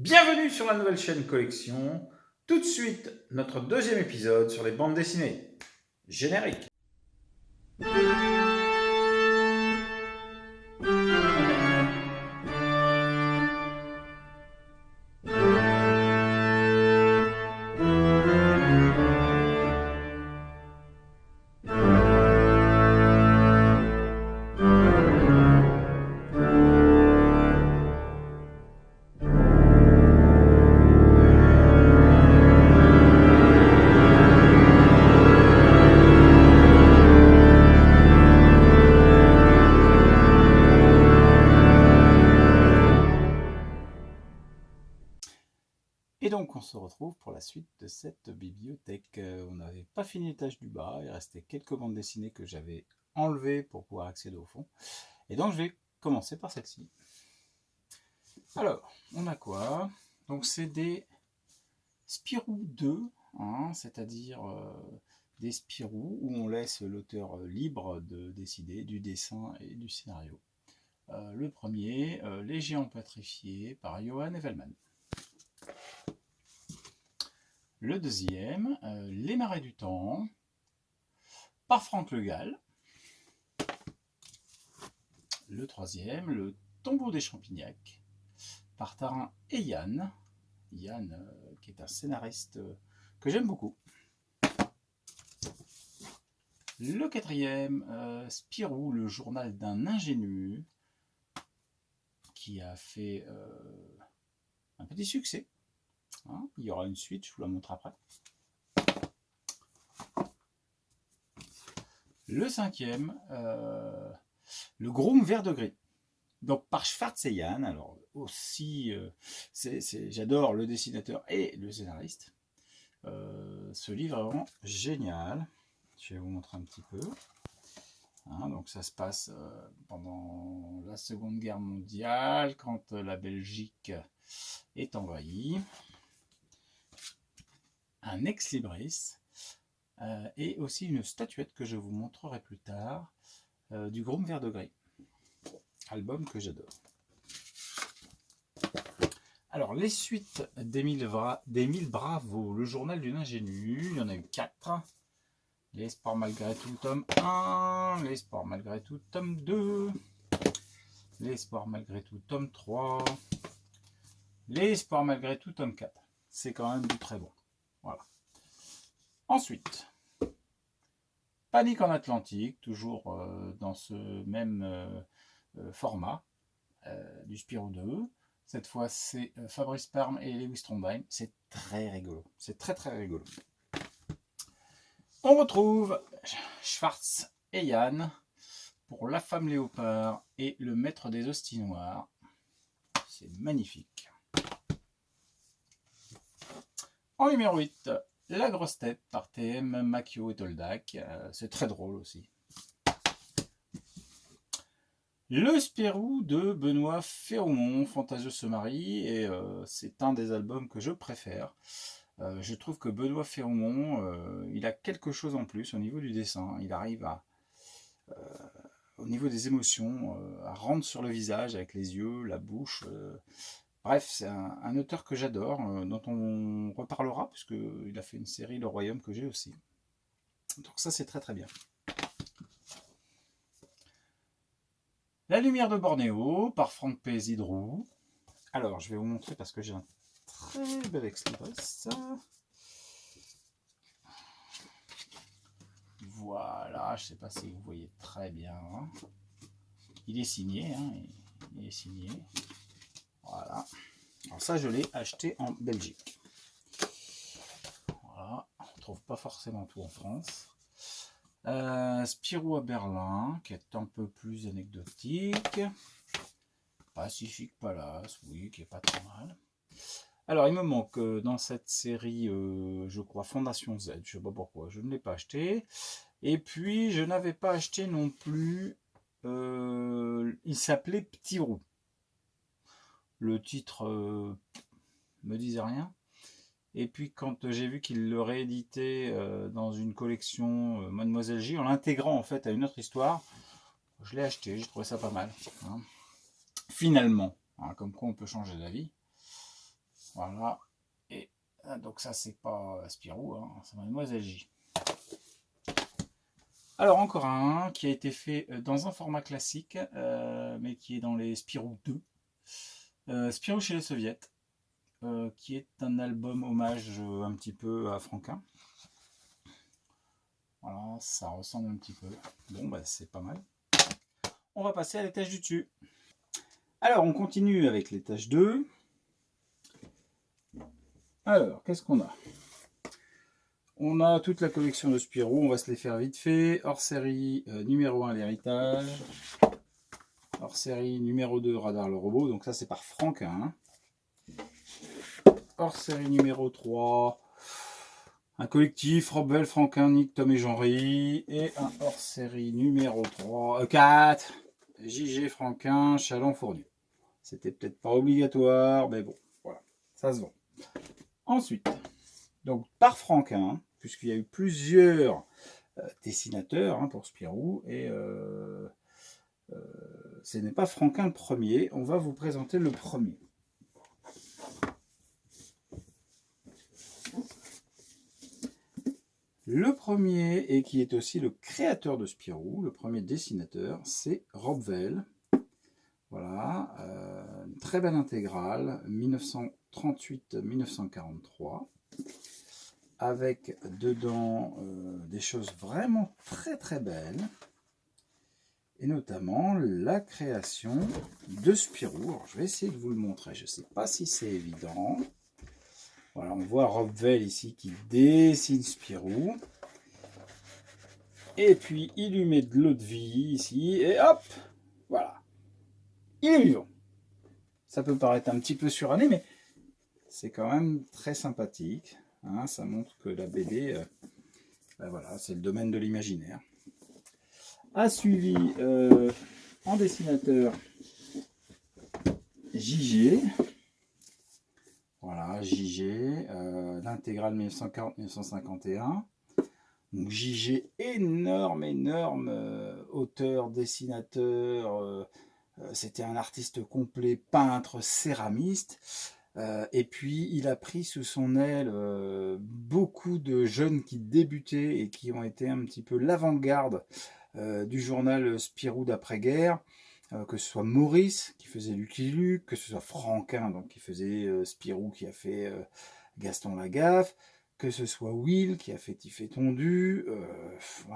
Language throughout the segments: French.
Bienvenue sur la nouvelle chaîne Collection. Tout de suite, notre deuxième épisode sur les bandes dessinées. Générique. Et donc on se retrouve pour la suite de cette bibliothèque. On n'avait pas fini l'étage du bas, il restait quelques bandes dessinées que j'avais enlevées pour pouvoir accéder au fond. Et donc je vais commencer par celle-ci. Alors, on a quoi? Donc c'est des Spirou 2, hein, c'est-à-dire des Spirou où on laisse l'auteur libre de décider du dessin et du scénario. Le premier, Les Géants Pétrifiés par Johan Evelman. Le deuxième, Les Marais du Temps, par Franck Le Gall. Le troisième, Le Tombeau des Champignac, par Tarin et Yann. Yann, qui est un scénariste que j'aime beaucoup. Le quatrième, Spirou, le journal d'un ingénu, qui a fait un petit succès. Hein, il y aura une suite, je vous la montre après. Le cinquième, Le Groom Vert de Gris. Donc par Schwartz et Yann, alors aussi, j'adore le dessinateur et le scénariste. Ce livre est vraiment génial. Je vais vous montrer un petit peu. Hein, donc ça se passe pendant la Seconde Guerre mondiale, quand la Belgique est envahie. Un ex-libris et aussi une statuette que je vous montrerai plus tard du Groom Vert de Gris. Album que j'adore. Alors, les suites d'Émile Bravo, le journal d'une ingénue, il y en a eu 4. L'espoir malgré tout, tome 1, l'espoir malgré tout, tome 2, l'espoir malgré tout, tome 3, l'espoir malgré tout, tome 4. C'est quand même du très bon. Voilà. Ensuite, Panique en Atlantique, toujours dans ce même format du Spirou 2. Cette fois, c'est Fabrice Parme et Lewis Trondheim. C'est très rigolo. C'est très très rigolo. On retrouve Schwartz et Yann pour La Femme Léopard et Le Maître des Hosties Noires. C'est magnifique. En numéro 8, La Grosse Tête par TM, Macchio et Toldak. C'est très drôle aussi. Le Spirou de Benoît Ferroumont, Fantasio se marie, et c'est un des albums que je préfère. Je trouve que Benoît Ferroumont, il a quelque chose en plus au niveau du dessin. Il arrive à, au niveau des émotions, à rendre sur le visage avec les yeux, la bouche. Bref, c'est un auteur que j'adore, dont on reparlera, puisqu'il a fait une série Le Royaume que j'ai aussi. Donc ça, c'est très très bien. La lumière de Bornéo par Franck P. Zidrou. Alors, je vais vous montrer parce que j'ai un très bel ex-libris. Voilà, je ne sais pas si vous voyez très bien. Il est signé, hein, il est signé. Voilà. Alors ça, je l'ai acheté en Belgique. Voilà, on ne trouve pas forcément tout en France. Spirou à Berlin, qui est un peu plus anecdotique. Pacific Palace, oui, qui est pas trop mal. Alors, il me manque dans cette série, je crois, Fondation Z, je ne sais pas pourquoi, je ne l'ai pas acheté. Et puis, je n'avais pas acheté non plus, il s'appelait Petit Roux. Le titre me disait rien. Et puis, quand j'ai vu qu'il le rééditait dans une collection Mademoiselle J, en l'intégrant en fait à une autre histoire, je l'ai acheté, j'ai trouvé ça pas mal. Hein. Finalement, hein, comme quoi on peut changer d'avis. Voilà. Et donc ça, c'est pas Spirou, hein, c'est Mademoiselle J. Alors encore un qui a été fait dans un format classique, mais qui est dans les Spirou 2. Spirou chez les Soviets, qui est un album hommage un petit peu à Franquin. Voilà, ça ressemble un petit peu. Bon, bah c'est pas mal. On va passer à l'étage du dessus. Alors, on continue avec l'étage 2. Alors, qu'est-ce qu'on a? On a toute la collection de Spirou, on va se les faire vite fait. Hors série numéro 1, l'héritage. Hors série numéro 2, Radar le robot. Donc ça, c'est par Franquin. Hors série numéro 3, un collectif, Robel, Franquin, Nick, Tom et Jean-Ry. Et un hors série numéro 4, JG, Franquin, Chalon, Fournier. C'était peut-être pas obligatoire, mais bon, voilà, ça se vend. Ensuite, donc par Franquin, puisqu'il y a eu plusieurs dessinateurs pour Spirou, et ce n'est pas Franquin le premier, on va vous présenter le premier. Le premier, et qui est aussi le créateur de Spirou, le premier dessinateur, c'est Rob Vell. Voilà, une très belle intégrale, 1938-1943, avec dedans des choses vraiment très très belles, et notamment la création de Spirou. Alors, je vais essayer de vous le montrer, je ne sais pas si c'est évident. Voilà, on voit Rob Vell ici qui dessine Spirou. Et puis il lui met de l'eau de vie ici, et hop, voilà. Il est vivant. Ça peut paraître un petit peu suranné, mais c'est quand même très sympathique. Hein, ça montre que la BD, ben voilà, c'est le domaine de l'imaginaire. A suivi en dessinateur JG. Voilà, JG, l'intégrale 1940-1951. Donc JG, énorme auteur, dessinateur. C'était un artiste complet, peintre, céramiste. Et puis il a pris sous son aile beaucoup de jeunes qui débutaient et qui ont été un petit peu l'avant-garde du journal Spirou d'après-guerre. Que ce soit Maurice qui faisait Lucky Luke, que ce soit Franquin donc, qui faisait Spirou, qui a fait Gaston Lagaffe, que ce soit Will qui a fait Tiff et Tondu,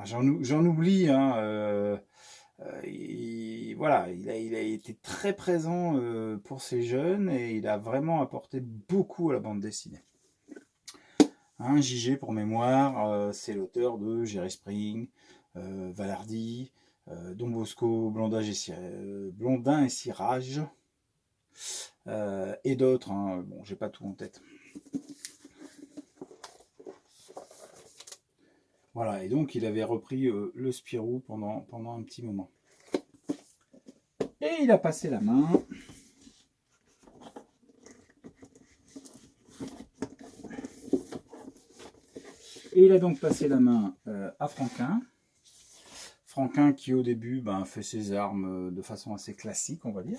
j'en oublie, hein, voilà, il a été très présent pour ces jeunes et il a vraiment apporté beaucoup à la bande dessinée. Hein, JG pour mémoire, c'est l'auteur de Jerry Spring, Valardy, Don Bosco, Blondin et Cirage, et d'autres, hein. Bon, j'ai pas tout en tête. Voilà, et donc il avait repris le Spirou pendant un petit moment. Et il a passé la main. Et il a donc passé la main à Franquin. Franquin qui au début fait ses armes de façon assez classique, on va dire.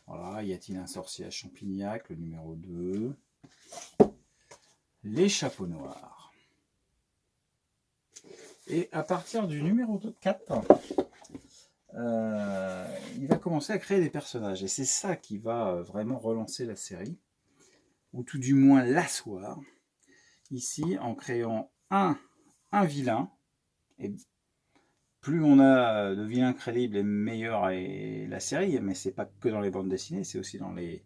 Voilà, y a-t-il un sorcier à Champignac, le numéro 2. Les chapeaux noirs. Et à partir du numéro 4, il va commencer à créer des personnages. Et c'est ça qui va vraiment relancer la série, ou tout du moins l'asseoir. Ici, en créant un vilain, et plus on a de vilains crédibles et meilleure est la série, mais c'est pas que dans les bandes dessinées, c'est aussi dans les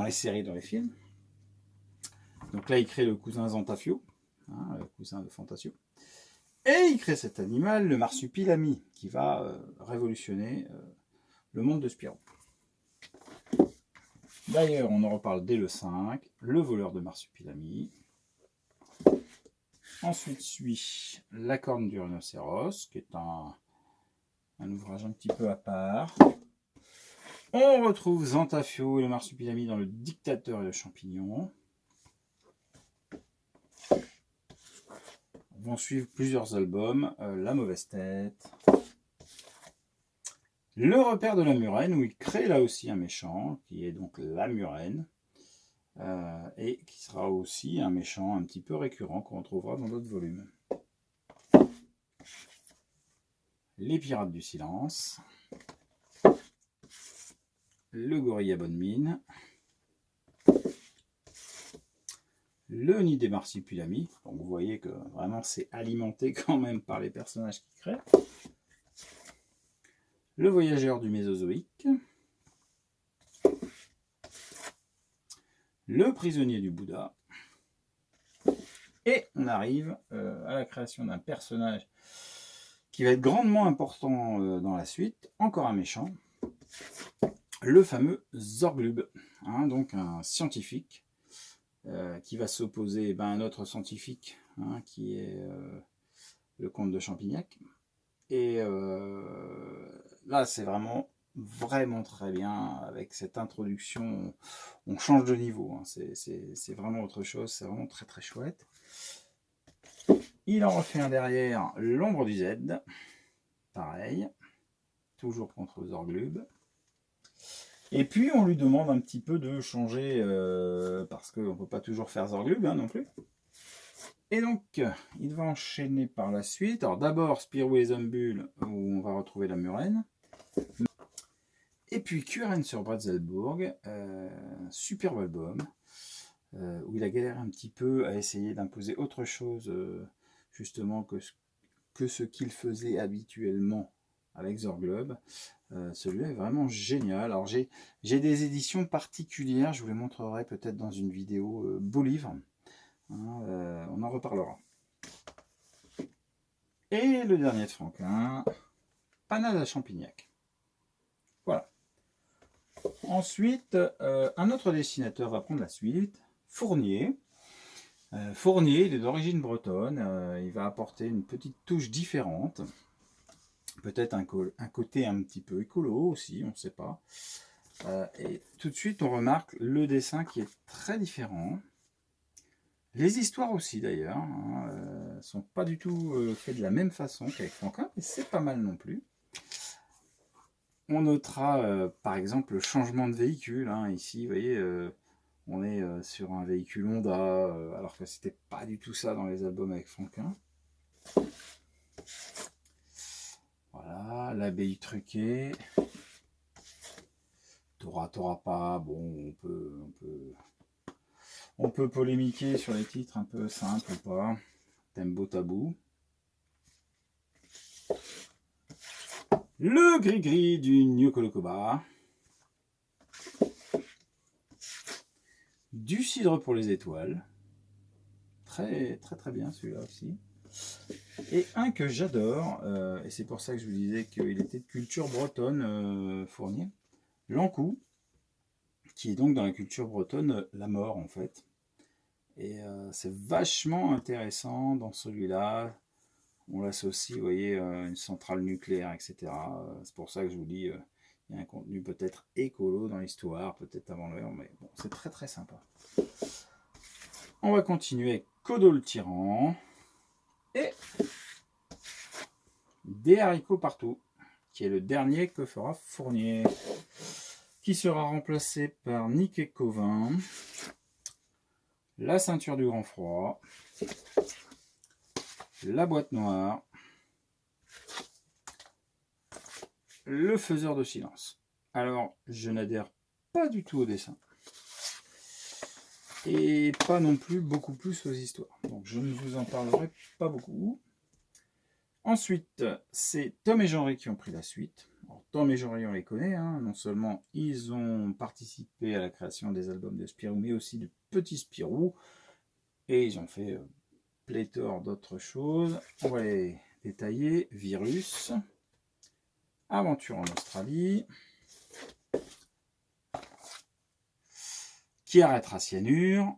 séries, dans les films. Donc là, il crée le cousin Zantafio, le cousin de Fantasio. Et il crée cet animal, le marsupilami, qui va révolutionner le monde de Spirou. D'ailleurs, on en reparle dès le 5, le voleur de marsupilami. Ensuite suit La corne du rhinocéros, qui est un ouvrage un petit peu à part. On retrouve Zantafio et le marsupilami dans Le dictateur et le champignon. Vont suivre plusieurs albums, La mauvaise tête, Le repère de la murène, où il crée là aussi un méchant, qui est donc la murène. et qui sera aussi un méchant un petit peu récurrent qu'on retrouvera dans d'autres volumes. Les Pirates du Silence, le Gorille à bonne mine, le Nid des Marsupilami. Donc vous voyez que vraiment c'est alimenté quand même par les personnages qui créent. Le Voyageur du Mésozoïque, le Prisonnier du Bouddha, et on arrive à la création d'un personnage qui va être grandement important dans la suite, encore un méchant, le fameux Zorglub, hein, donc un scientifique qui va s'opposer à un autre scientifique qui est le comte de Champignac. Et là, c'est vraiment très bien avec cette introduction. On change de niveau, hein. C'est vraiment autre chose, c'est vraiment très très chouette. Il en refait un derrière, l'ombre du Z, pareil, toujours contre Zorglub. Et puis on lui demande un petit peu de changer, parce qu'on ne peut pas toujours faire Zorglub non plus. Et donc, il va enchaîner par la suite. Alors d'abord Spirou et les Zombules, où on va retrouver la Murène. Et puis Kuren sur Bratzelburg, superbe album, où il a galéré un petit peu à essayer d'imposer autre chose, justement, que ce qu'il faisait habituellement avec Zorglub. Celui-là est vraiment génial. Alors j'ai des éditions particulières, je vous les montrerai peut-être dans une vidéo. Beau livre, hein, on en reparlera. Et le dernier de Franquin, Panade à Champignac. Voilà. Ensuite, un autre dessinateur va prendre la suite, Fournier. Fournier, il est d'origine bretonne, il va apporter une petite touche différente, peut-être un côté un petit peu écolo aussi, on ne sait pas. Et tout de suite, on remarque le dessin qui est très différent. Les histoires aussi d'ailleurs, ne sont pas du tout faites de la même façon qu'avec Franquin, mais c'est pas mal non plus. On notera par exemple le changement de véhicule. Ici, vous voyez, on est sur un véhicule Honda, alors que c'était pas du tout ça dans les albums avec Franquin. Voilà, l'abbaye truquée. T'auras pas. Bon, on peut polémiquer sur les titres un peu simples ou pas. Tembo tabou. Le gris-gris du Nyokolokoba. Du cidre pour les étoiles. Très très très bien celui-là aussi. Et un que j'adore, et c'est pour ça que je vous disais qu'il était de culture bretonne, Fournier. L'Ankou, qui est donc dans la culture bretonne la mort en fait. Et c'est vachement intéressant dans celui-là. On l'associe, vous voyez, une centrale nucléaire, etc. C'est pour ça que je vous dis, il y a un contenu peut-être écolo dans l'histoire, peut-être avant l'heure, mais bon, c'est très très sympa. On va continuer avec Kodo le tyran et Des haricots partout, qui est le dernier que fera Fournier, qui sera remplacé par Nick Covin, La ceinture du grand froid, La boîte noire, Le faiseur de silence. Alors, je n'adhère pas du tout au dessin. Et pas non plus beaucoup plus aux histoires. Donc, je ne vous en parlerai pas beaucoup. Ensuite, c'est Tom et Jean-Ry qui ont pris la suite. Alors, Tom et Jean-Ry, on les connaît. Non seulement ils ont participé à la création des albums de Spirou, mais aussi de Petit Spirou. Et ils ont fait pléthore d'autres choses. On va les détailler. Virus. Aventure en Australie. Qui arrêtera Cyanure.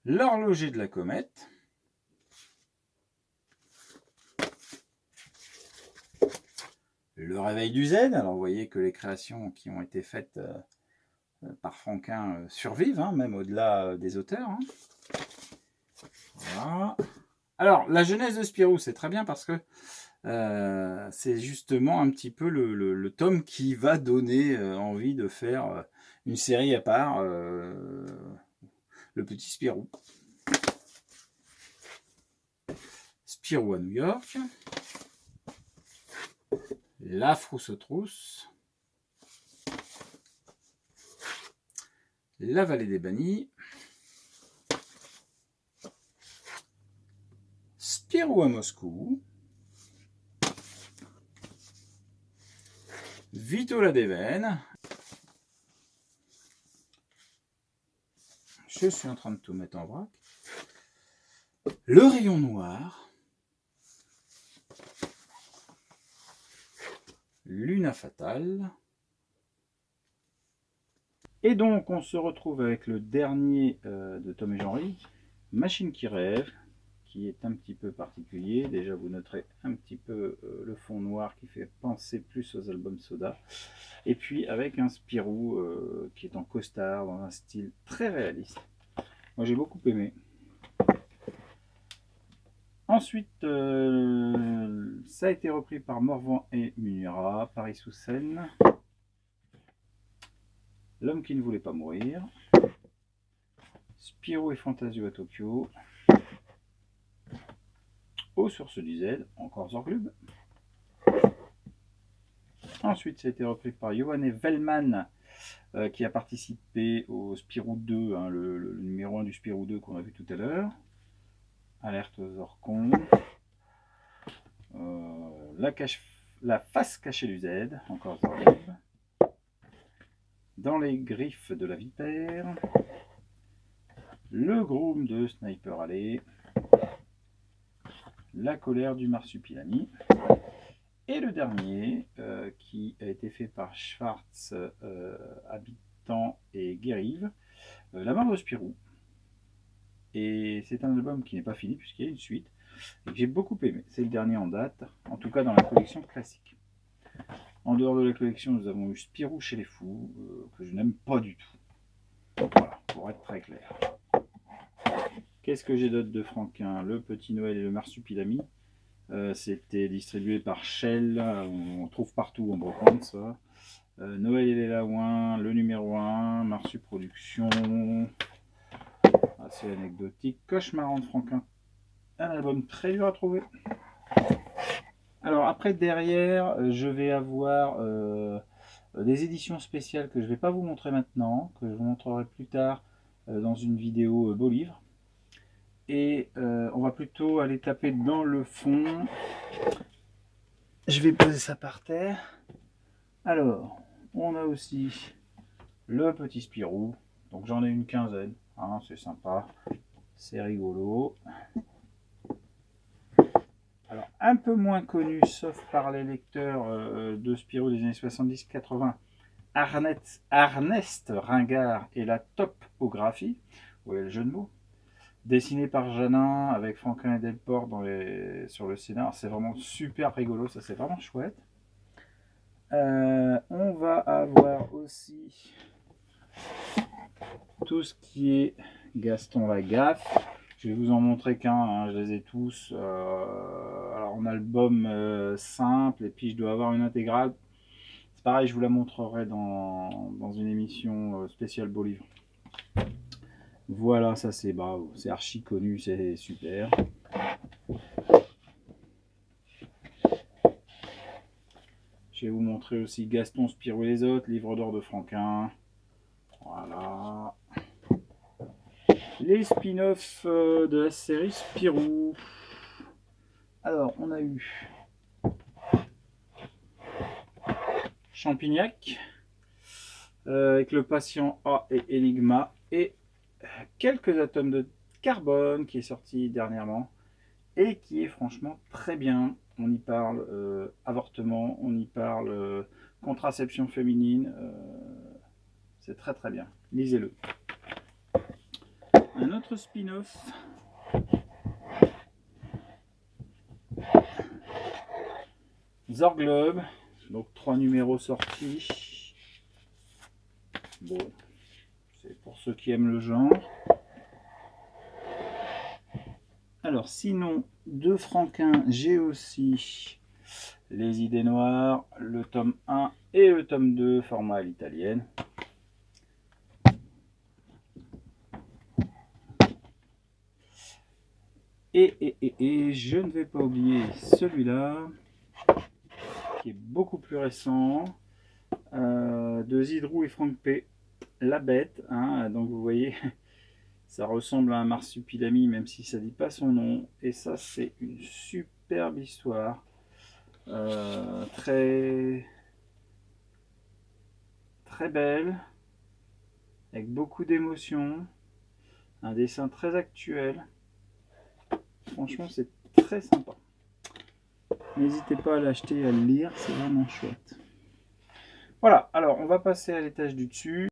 L'horloger de la comète. Le réveil du Z. Alors vous voyez que les créations qui ont été faites par Franquin survivent, même au-delà des auteurs. Voilà. Alors la jeunesse de Spirou, c'est très bien parce que C'est justement un petit peu le tome qui va donner envie de faire une série à part, le petit Spirou. Spirou à New York, la frousse aux trousses, la vallée des bannis, Spirou à Moscou, Vito la Déveine. Je suis en train de tout mettre en vrac. Le rayon noir, Luna Fatale. Et donc on se retrouve avec le dernier de Tom et Jean-Ry, Machine qui rêve, qui est un petit peu particulier. Déjà vous noterez un petit peu le fond noir qui fait penser plus aux albums Soda. Et puis avec un Spirou qui est en costard, dans un style très réaliste. Moi j'ai beaucoup aimé. Ensuite, ça a été repris par Morvan et Munira, Paris sous Seine, L'homme qui ne voulait pas mourir, Spirou et Fantasio à Tokyo, Aux sources du Z, encore Zorglub. Ensuite, ça a été repris par Johanne Vellman, qui a participé au Spirou 2, hein, le numéro 1 du Spirou 2 qu'on a vu tout à l'heure. Alerte aux Orcons. La face cachée du Z, encore Zorglub. Dans les griffes de la vipère. Le groom de Sniper Alley. La colère du marsupilami. Et le dernier, qui a été fait par Schwartz, Habitant et Guérive, La mort de Spirou. Et c'est un album qui n'est pas fini puisqu'il y a une suite et que j'ai beaucoup aimé. C'est le dernier en date, en tout cas dans la collection classique. En dehors de la collection, nous avons eu Spirou chez les fous, que je n'aime pas du tout. Voilà, pour être très clair. Qu'est-ce que j'ai d'autre de Franquin? Le Petit Noël et le Marsupilami. C'était distribué par Shell, on trouve partout en brocante ça. Noël et les Laouins, le numéro 1, Marsu Productions, assez anecdotique. Cauchemar de Franquin, un album très dur à trouver. Alors après derrière, je vais avoir des éditions spéciales que je ne vais pas vous montrer maintenant, que je vous montrerai plus tard dans une vidéo beau livre. Et on va plutôt aller taper dans le fond. Je vais poser ça par terre. Alors, on a aussi le petit Spirou. Donc j'en ai une quinzaine. Hein, c'est sympa. C'est rigolo. Alors, un peu moins connu, sauf par les lecteurs de Spirou des années 70-80, Ernest Ringard et la topographie. Vous voyez le jeu de mots. Dessiné par Janin avec Franquin et Delport sur le scénar. C'est vraiment super rigolo, ça c'est vraiment chouette. On va avoir aussi tout ce qui est Gaston Lagaffe. Je vais vous en montrer qu'un, hein, je les ai tous. Alors en album simple, et puis je dois avoir une intégrale. C'est pareil, je vous la montrerai dans une émission spéciale beau livre. Voilà, ça c'est archi connu, c'est super. Je vais vous montrer aussi Gaston, Spirou et les autres, livre d'or de Franquin. Voilà. Les spin-offs de la série Spirou. Alors, on a eu Champignac, avec le patient A et Enigma, et quelques atomes de carbone qui est sorti dernièrement, et qui est franchement très bien. On y parle avortement, on y parle contraception féminine. C'est très très bien. Lisez-le. Un autre spin-off. Zorglub. Donc 3 numéros sortis. Bon, c'est pour ceux qui aiment le genre. Alors sinon, de Franquin, j'ai aussi Les idées noires, le tome 1 et le tome 2, format à l'italienne. Et je ne vais pas oublier celui-là, qui est beaucoup plus récent, de Zidrou et Franck P. La Bête, hein, donc vous voyez, ça ressemble à un marsupilami, même si ça dit pas son nom. Et ça, c'est une superbe histoire, très très belle, avec beaucoup d'émotions, un dessin très actuel. Franchement, c'est très sympa. N'hésitez pas à l'acheter et à le lire, c'est vraiment chouette. Voilà, alors on va passer à l'étage du dessus.